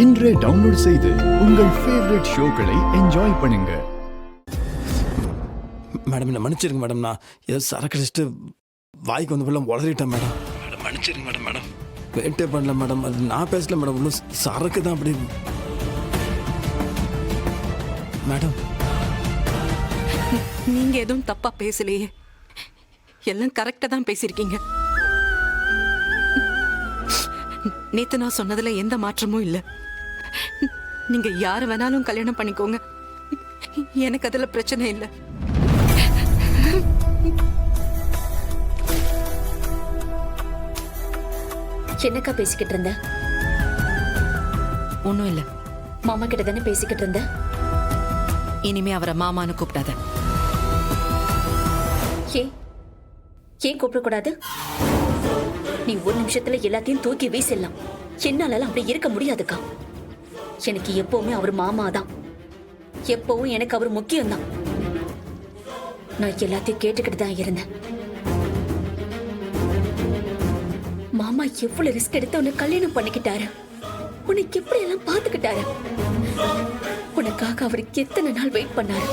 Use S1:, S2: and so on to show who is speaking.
S1: இன்றே டவுன்லோட் செய்து உங்கள் ஃபேவரட் ஷோக்களை என்ஜாய் பண்ணுங்க.
S2: மேடம் என்ன மன்னிச்சிருங்க மேடம், நான் ஏதோ சரக்கு அடிச்சுட்டு வாய்க்கு வந்து ஃபுல்லாக உளறிட்டேன் மேடம். மேடம் மன்னிச்சிருங்க மேடம். மேடம் வெயிட்டே பண்ணல மேடம், அது நான் பேசல மேடம், இன்னும் சரக்கு தான் அப்படி. மேடம்
S3: நீங்க எதுவும் தப்பா பேசலையே, எல்லாம் கரெக்டா தான் பேசியிருக்கீங்க. நேத்து நான் சொன்னதுல எந்த மாற்றமும் இல்ல. நீங்க யாரு வேணாலும் கல்யாணம் பண்ணிக்கோங்க, எனக்கு அதுல பிரச்சனை இல்லை.
S4: என்னக்கா பேசிக்கிட்டு இருந்த?
S3: ஒண்ணும் இல்ல.
S4: மாமா கிட்ட தானே பேசிக்கிட்டு இருந்த?
S3: இனிமே அவரை மாமான்னு கூப்பிடாத.
S4: ஏன் கூப்பிடக்கூடாது? நீ ஒரு நிமிஷத்துல எல்லாத்தையும் தூக்கி வீசிடலாம். என்னால அப்படி இருக்க முடியாதுக்கா. எனக்கு எப்பவுமே அவர் மாமா தான், எப்பவும் எனக்கு அவர் முக்கியம்தான். நான் எல்லாத்தையும் கேட்டுக்கிட்டு தான் இருந்தேன். மாமா எவ்வளவு ரிஸ்க் எடுத்து உன்னை கல்யாணம் பண்ணிக்கிட்டாரு, உனக்கு எப்படி எல்லாம் பாத்துக்கிட்டாரு. உனக்காக அவருக்கு எத்தனை நாள் வெயிட் பண்ணாரு.